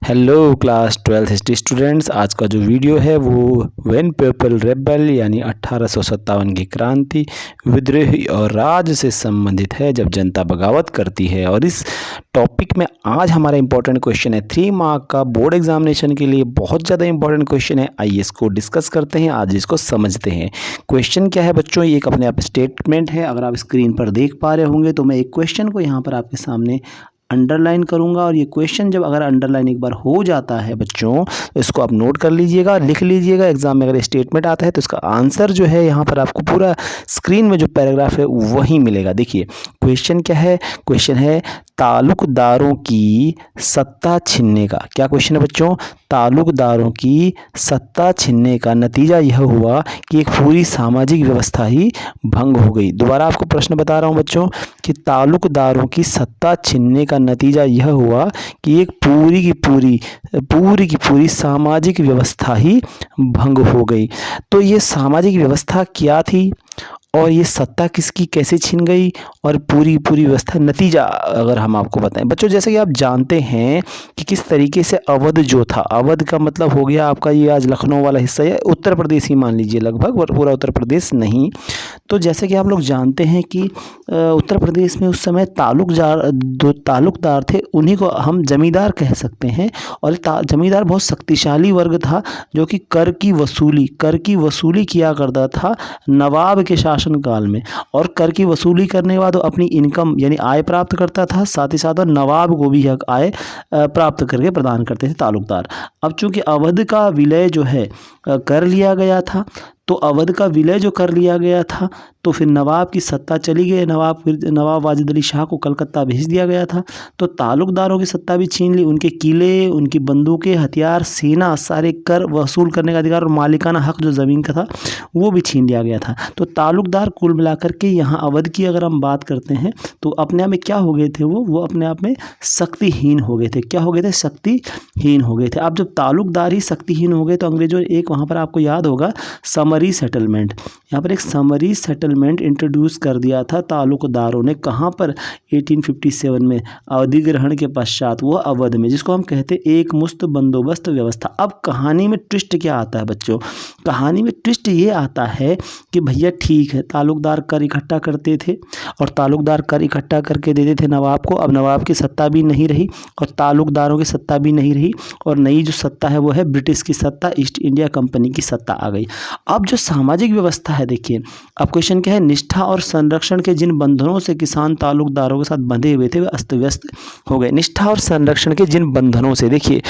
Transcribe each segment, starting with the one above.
Hello class 12th history students. आज का जो वीडियो है वो व्हेन पीपल रेबल यानी 1857 की क्रांति, विद्रोह और राज से संबंधित है, जब जनता बगावत करती है। और इस टॉपिक में आज हमारा इंपॉर्टेंट क्वेश्चन है 3 मार्क का बोर्ड एग्जामिनेशन के लिए बहुत ज़्यादा इंपॉर्टेंट क्वेश्चन है। आइए इसको डिस्कस करते हैं, आज इसको समझते हैं। क्वेश्चन क्या है बच्चों, ये एक अपने आप स्टेटमेंट है। अगर आप स्क्रीन पर देख पा रहे होंगे तो मैं एक क्वेश्चन को यहाँ पर आपके सामने अंडरलाइन करूंगा, और ये क्वेश्चन जब अगर अंडरलाइन एक बार हो जाता है बच्चों तो इसको आप नोट कर लीजिएगा, लिख लीजिएगा। एग्जाम में अगर स्टेटमेंट आता है तो इसका आंसर जो है यहाँ पर आपको पूरा स्क्रीन में जो पैराग्राफ है वही मिलेगा। देखिए क्वेश्चन क्या है, क्वेश्चन है तालुकदारों की सत्ता छीनने का। क्या क्वेश्चन है बच्चों, तालुकदारों की सत्ता छीनने का नतीजा यह हुआ कि एक पूरी सामाजिक व्यवस्था ही भंग हो गई। दोबारा आपको प्रश्न बता रहा हूँ बच्चों कि तालुकदारों की सत्ता छीनने का नतीजा यह हुआ कि एक पूरी की पूरी सामाजिक व्यवस्था ही भंग हो गई। तो ये सामाजिक व्यवस्था क्या थी और ये सत्ता किसकी कैसे छीन गई और पूरी व्यवस्था, नतीजा अगर हम आपको बताएं बच्चों, जैसे कि आप जानते हैं कि किस तरीके से अवध जो था, अवध का मतलब हो गया आपका ये आज लखनऊ वाला हिस्सा है, उत्तर प्रदेश ही मान लीजिए लगभग, और पूरा उत्तर प्रदेश नहीं। तो जैसे कि आप लोग जानते हैं कि उत्तर प्रदेश में उस समय जो तालुकदार थे उन्हीं को हम जमींदार कह सकते हैं। और जमींदार बहुत शक्तिशाली वर्ग था जो कि कर की वसूली किया करता था नवाब के शासन काल में। और कर की वसूली करने के बाद वो अपनी इनकम यानी आय प्राप्त करता था, साथ ही साथ नवाब को भी यह आय प्राप्त करके प्रदान करते थे तालुकदार। अब चूंकि अवध का विलय जो है कर लिया गया था, तो अवध का विलय जो कर लिया गया था तो फिर नवाब की सत्ता चली गई। नवाब वाजिद अली शाह को कलकत्ता भेज दिया गया था। तो तालुकदारों की सत्ता भी छीन ली, उनके किले, उनकी बंदूकें, हथियार, सेना, सारे कर वसूल करने का अधिकार और मालिकाना हक जो ज़मीन का था वो भी छीन लिया गया था। तो तालुकदार कुल मिलाकर के यहाँ अवध की अगर हम बात करते हैं तो अपने आप में क्या हो गए थे, वो अपने आप में शक्तिहीन हो गए थे। क्या हो गए थे, शक्तिहीन हो गए थे। अब जब तालुकदार ही शक्तिहीन हो गए तो अंग्रेजों ने एक वहाँ पर आपको याद होगा समरी सेटलमेंट, यहाँ पर एक समरी सेटलमेंट इंट्रोड्यूस कर दिया था तालुकदारों ने। कहाँ पर, 1857 में अधिग्रहण के पश्चात, वो अवध में, जिसको हम कहते हैं एक मुश्त बंदोबस्त व्यवस्था। अब कहानी में ट्विस्ट क्या आता है बच्चों, कहानी में ट्विस्ट ये आता है कि भैया ठीक है तालुकदार कर इकट्ठा करते थे और तालुकदार कर इकट्ठा करके देते थे नवाब को। अब नवाब की सत्ता भी नहीं रही और तालुकदारों की सत्ता भी नहीं रही, और नई जो सत्ता है वो है ब्रिटिश की सत्ता, ईस्ट इंडिया कंपनी की सत्ता आ गई। अब जो सामाजिक व्यवस्था है, देखिए अब क्वेश्चन क्या है, निष्ठा और संरक्षण के जिन बंधनों से किसान तालुकदारों के साथ बंधे हुए थे वे अस्त व्यस्त हो गए। निष्ठा और संरक्षण के जिन बंधनों से, देखिए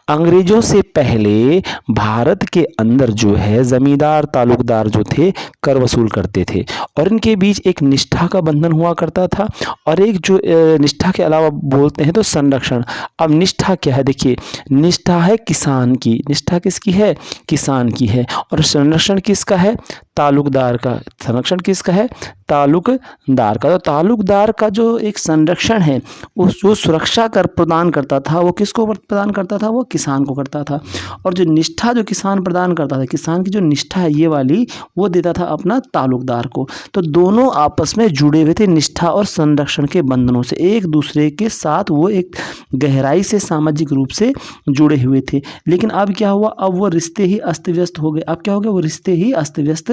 अंग्रेजों से पहले भारत के अंदर जो है जमींदार तालुकदार जो थे कर वसूल करते थे और इनके बीच एक निष्ठा का बंधन हुआ करता था, और एक जो निष्ठा के अलावा बोलते हैं तो संरक्षण। अब निष्ठा क्या है, देखिए निष्ठा है किसान की, निष्ठा किसकी है, किसान की है, और संरक्षण किसका है, तालुकदार का। संरक्षण किसका है, तालुकदार का। तो तालुकदार का जो एक संरक्षण है, उस जो सुरक्षा कर प्रदान करता था वो किसको प्रदान करता था, वो किसान को करता था। और जो निष्ठा जो किसान प्रदान करता था, किसान की जो निष्ठा है ये वाली, वो देता था अपना तालुकदार को। तो दोनों आपस में जुड़े हुए थे निष्ठा और संरक्षण के बंधनों से, एक दूसरे के साथ वो एक गहराई से सामाजिक रूप से जुड़े हुए थे। लेकिन अब क्या हुआ, अब वो रिश्ते ही अस्त व्यस्त हो गए। अब क्या हो गया, वो रिश्ते ही अस्त व्यस्त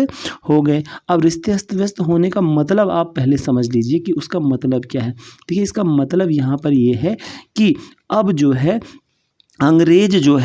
हो गए। अब रिश्ते अस्त व्यस्त होने का मतलब आप पहले समझ लीजिए कि उसका मतलब क्या है। देखिए इसका मतलब यहाँ पर ये है कि अब जो है अंग्रेज जो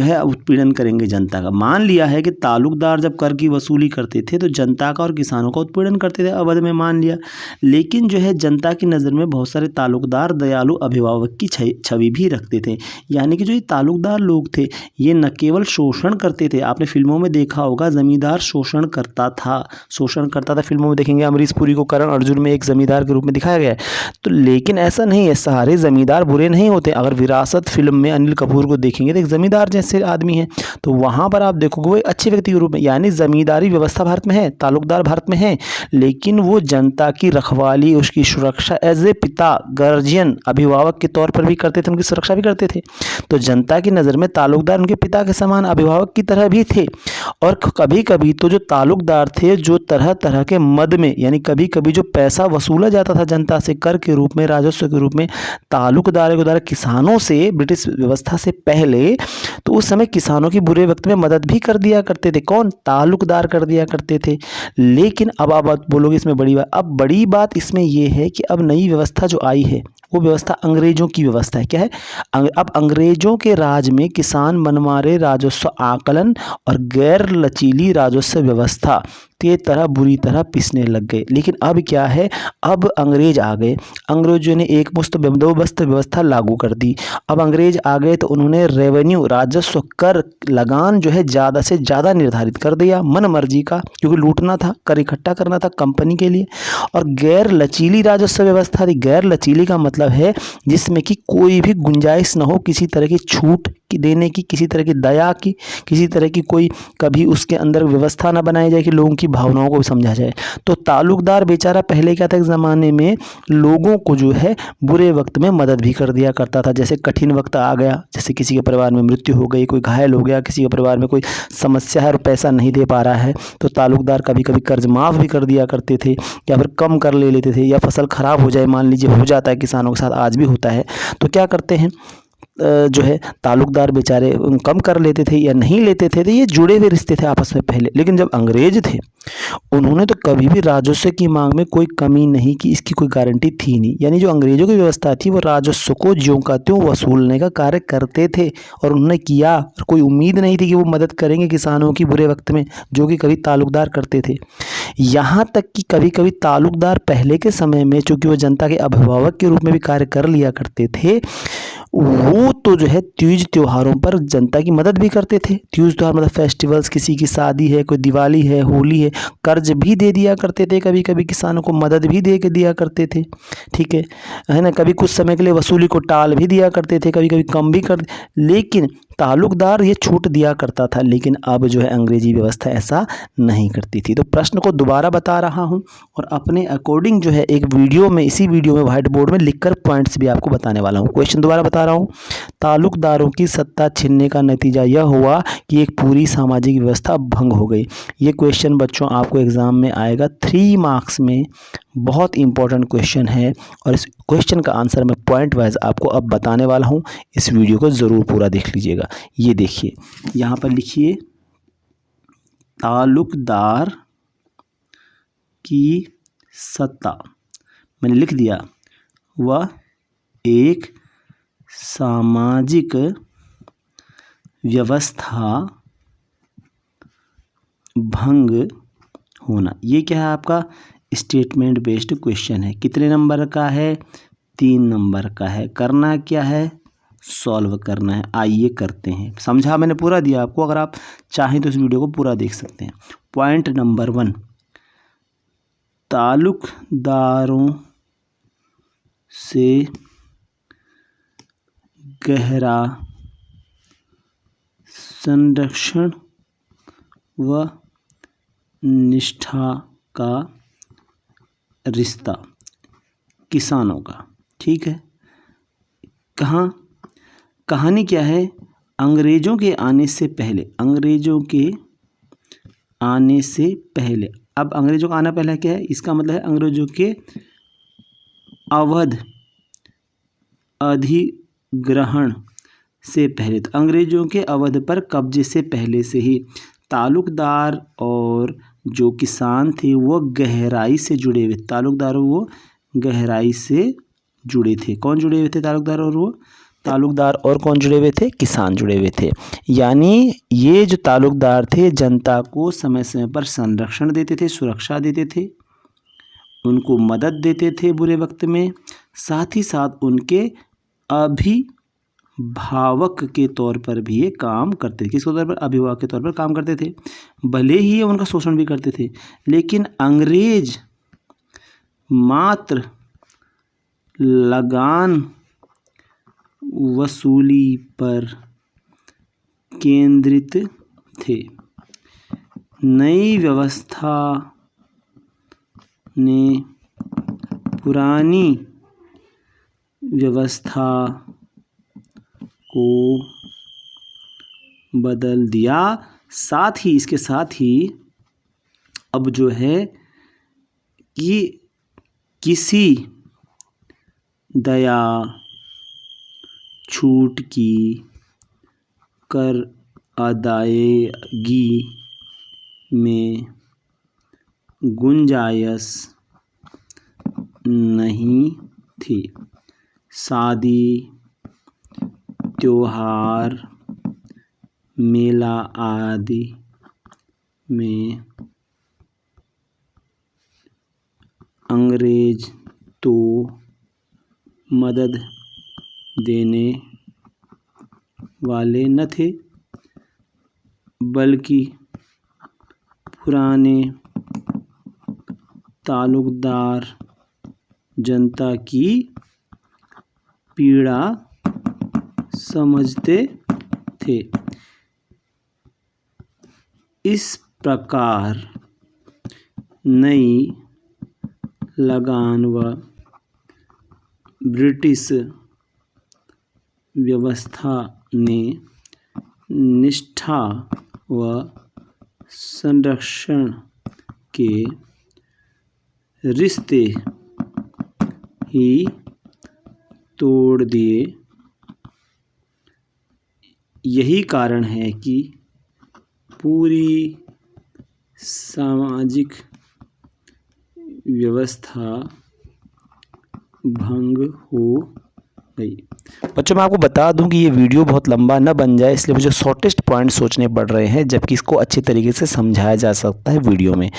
है उत्पीड़न करेंगे जनता का। मान लिया है कि तालुकदार जब कर की वसूली करते थे तो जनता का और किसानों का उत्पीड़न करते थे, अवध में मान लिया। लेकिन जो है जनता की नज़र में बहुत सारे तालुकदार दयालु अभिभावक की छवि भी रखते थे। यानी कि जो ये तालुकदार लोग थे ये न केवल शोषण करते थे, आपने फिल्मों में देखा होगा जमींदार शोषण करता था। फिल्मों में देखेंगे अमरीश पुरी को करण अर्जुन में एक जमींदार के रूप में दिखाया गया है। तो लेकिन ऐसा नहीं है, सारे जमींदार बुरे नहीं होते। अगर विरासत फिल्म में अनिल कपूर को देखेंगे तो एक जमींदार जैसे आदमी है, तो वहां पर आप देखोगे वो अच्छे व्यक्ति के रूप में, यानी जमींदारी व्यवस्था भारत में है, तालुकदार भारत में है, लेकिन वो जनता की रखवाली, उसकी सुरक्षा एज ए पिता, गार्जियन, अभिभावक के तौर पर भी करते थे, उनकी सुरक्षा भी करते थे। तो जनता की नज़र में तालुकदार उनके पिता के समान, अभिभावक की तरह भी थे। और कभी कभी तो जो तालुकदार थे जो तरह तरह के मद में, यानी कभी कभी जो पैसा वसूला जाता था जनता से कर के रूप में, राजस्व के रूप में, तालुकदार के द्वारा किसानों से ब्रिटिश व्यवस्था से पहले तो उस समय किसानों की बुरे वक्त में मदद भी कर दिया करते थे। कौन? ताल्लुकदार कर दिया करते थे। लेकिन अब आप बोलोगे इसमें बड़ी बात, अब बड़ी बात इसमें यह है कि अब नई व्यवस्था जो आई है वो व्यवस्था अंग्रेजों की व्यवस्था है। क्या है? अब अंग्रेजों के राज में किसान मनमारे राजस्व आकलन और गैर लचीली राजस्व व्यवस्था के तरह बुरी तरह पिसने लग गए। लेकिन अब क्या है? अब अंग्रेज आ गए, अंग्रेजों ने एक मुश्त बंदोबस्त व्यवस्था लागू कर दी। अब अंग्रेज आ गए तो उन्होंने रेवेन्यू राजस्व कर लगान जो है ज़्यादा से ज़्यादा निर्धारित कर दिया, मन मर्जी का, क्योंकि लूटना था, कर इकट्ठा करना था कंपनी के लिए। और गैर लचीली राजस्व व्यवस्था थी। गैर लचीली का मतलब है जिसमें कि कोई भी गुंजाइश न हो किसी तरह की छूट की देने की, किसी तरह की दया की, किसी तरह की कोई कभी उसके अंदर व्यवस्था ना बनाई जाए कि लोगों की भावनाओं को समझा जाए। तो ताल्लुकदार बेचारा पहले क्या था, एक ज़माने में लोगों को जो है बुरे वक्त में मदद भी कर दिया करता था। जैसे कठिन वक्त आ गया, जैसे किसी के परिवार में मृत्यु हो गई, कोई घायल हो गया, किसी के परिवार में कोई समस्या है और पैसा नहीं दे पा रहा है, तो ताल्लुकदार कभी कभी कर्ज माफ़ भी कर दिया करते थे या फिर कम कर ले लेते थे। या फसल खराब हो जाए, मान लीजिए हो जाता है, किसानों के साथ आज भी होता है, तो क्या करते हैं जो है ताल्लुकदार बेचारे कम कर लेते थे या नहीं लेते थे। तो ये जुड़े हुए रिश्ते थे आपस में पहले। लेकिन जब अंग्रेज थे उन्होंने तो कभी भी राजस्व की मांग में कोई कमी नहीं की, इसकी कोई गारंटी थी नहीं। यानी जो अंग्रेजों की व्यवस्था थी वो राजस्व को ज्यों का त्यों वसूलने का कार्य करते थे और उन्होंने किया। कोई उम्मीद नहीं थी कि वो मदद करेंगे किसानों की बुरे वक्त में, जो कि कभी ताल्लुकदार करते थे। यहाँ तक कि कभी कभी ताल्लुकदार पहले के समय में, चूँकि वो जनता के अभिभावक के रूप में भी कार्य कर लिया करते थे, वो तो जो है तीज त्योहारों पर जनता की मदद भी करते थे। तीज त्योहार मतलब फेस्टिवल्स, किसी की शादी है, कोई दिवाली है, होली है, कर्ज भी दे दिया करते थे, कभी कभी किसानों को मदद भी दे के दिया करते थे। ठीक है ना? कभी कुछ समय के लिए वसूली को टाल भी दिया करते थे, कभी कभी कम भी कर, लेकिन ताल्लुकदार ये छूट दिया करता था। लेकिन अब जो है अंग्रेजी व्यवस्था ऐसा नहीं करती थी। तो प्रश्न को दोबारा बता रहा हूँ और अपने अकॉर्डिंग जो है एक वीडियो में, इसी वीडियो में व्हाइट बोर्ड में लिखकर पॉइंट्स भी आपको बताने वाला हूँ। क्वेश्चन दोबारा बता रहा हूँ। ताल्लुकदारों की सत्ता छीनने का नतीजा यह हुआ कि एक पूरी सामाजिक व्यवस्था भंग हो गई। ये क्वेश्चन बच्चों आपको एग्जाम में आएगा 3 मार्क्स में, बहुत इंपॉर्टेंट क्वेश्चन है और इस क्वेश्चन का आंसर मैं पॉइंट वाइज आपको अब बताने वाला हूँ। इस वीडियो को ज़रूर पूरा देख लीजिएगा। ये देखिए, यहाँ पर लिखिए ताल्लुकदार की सत्ता, मैंने लिख दिया, वह एक सामाजिक व्यवस्था भंग होना। ये क्या है? आपका स्टेटमेंट बेस्ड क्वेश्चन है। कितने नंबर का है? 3 नंबर का है। करना क्या है? सॉल्व करना है। आइए करते हैं। समझा मैंने पूरा दिया आपको, अगर आप चाहें तो इस वीडियो को पूरा देख सकते हैं। पॉइंट नंबर 1, ताल्लुकदारों से गहरा संरक्षण व निष्ठा का रिश्ता किसानों का। ठीक है। कहानी क्या है? अंग्रेजों के आने से पहले, अंग्रेजों के आने से पहले, अब अंग्रेजों का आना पहले क्या है? इसका मतलब है अंग्रेजों के अवध अधिग्रहण से पहले, तो अंग्रेजों के अवध पर कब्जे से पहले से ही ताल्लुकदार और जो किसान थे वो गहराई से जुड़े हुए। ताल्लुकदार वो गहराई से जुड़े थे। कौन जुड़े हुए थे? ताल्लुकदार और वो, ताल्लुकदार और कौन जुड़े हुए थे? किसान जुड़े हुए थे। यानी ये जो ताल्लुकदार थे जनता को समय समय पर संरक्षण देते थे, सुरक्षा देते थे, उनको मदद देते थे बुरे वक्त में, साथ ही साथ उनके अभिभावक के तौर पर भी ये काम करते थे। किसके तौर पर? अभिभावक के तौर पर काम करते थे। भले ही ये उनका शोषण भी करते थे, लेकिन अंग्रेज मात्र लगान वसूली पर केंद्रित थे। नई व्यवस्था ने पुरानी व्यवस्था को बदल दिया। साथ ही, इसके साथ ही अब जो है कि किसी दया, छूट की कर अदायगी में गुंजाइश नहीं थी। शादी, त्योहार, मेला आदि में अंग्रेज तो मदद देने वाले न थे, बल्कि पुराने तालुकदार जनता की पीड़ा समझते थे। इस प्रकार नई लगान व ब्रिटिश व्यवस्था ने निष्ठा व संरक्षण के रिश्ते ही तोड़ दिए। यही कारण है कि पूरी सामाजिक व्यवस्था भंग हो गई। बच्चों मैं आपको बता दूं कि ये वीडियो बहुत लंबा न बन जाए, इसलिए मुझे शॉर्टेस्ट पॉइंट सोचने पड़ रहे हैं, जबकि इसको अच्छे तरीके से समझाया जा सकता है वीडियो में।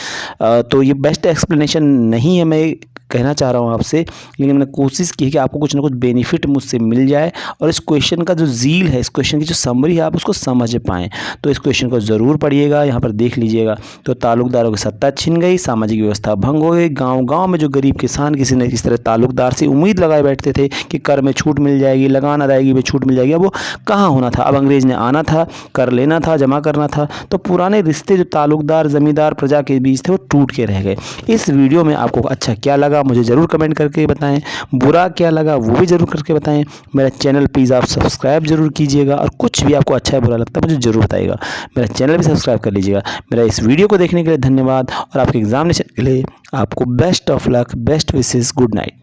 तो ये बेस्ट एक्सप्लेनेशन नहीं है, मैं कहना चाह रहा हूँ आपसे, लेकिन मैंने कोशिश की है कि आपको कुछ ना कुछ बेनिफिट मुझसे मिल जाए और इस क्वेश्चन का जो ज़ील है, इस क्वेश्चन की जो समरी है, आप उसको समझ पाएँ। तो इस क्वेश्चन को ज़रूर पढ़िएगा, यहाँ पर देख लीजिएगा। तो तालुकदारों की सत्ता छिन गई, सामाजिक व्यवस्था भंग हो गई। गाँव-गाँव में जो गरीब किसान किसी न किसी तरह तालुकदार से उम्मीद लगाए बैठते थे कि कर में छूट मिल जाएगी, लगान अदायगी में छूट मिल जाएगी। अब वो कहाँ होना था, अब अंग्रेज़ ने आना था, कर लेना था, जमा करना था। तो पुराने रिश्ते जो तालुकदार, ज़मींदार, प्रजा के बीच थे, वो टूट के रह गए। इस वीडियो में आपको अच्छा क्या लगा मुझे ज़रूर कमेंट करके बताएं, बुरा क्या लगा वो भी ज़रूर करके बताएं। मेरा चैनल प्लीज़ आप सब्सक्राइब ज़रूर कीजिएगा और कुछ भी आपको अच्छा या बुरा लगता है मुझे ज़रूर बताइएगा। मेरा चैनल भी सब्सक्राइब कर लीजिएगा। मेरा इस वीडियो को देखने के लिए धन्यवाद और आपके एग्जामिनेशन के लिए आपको best of luck, best wishes, good night.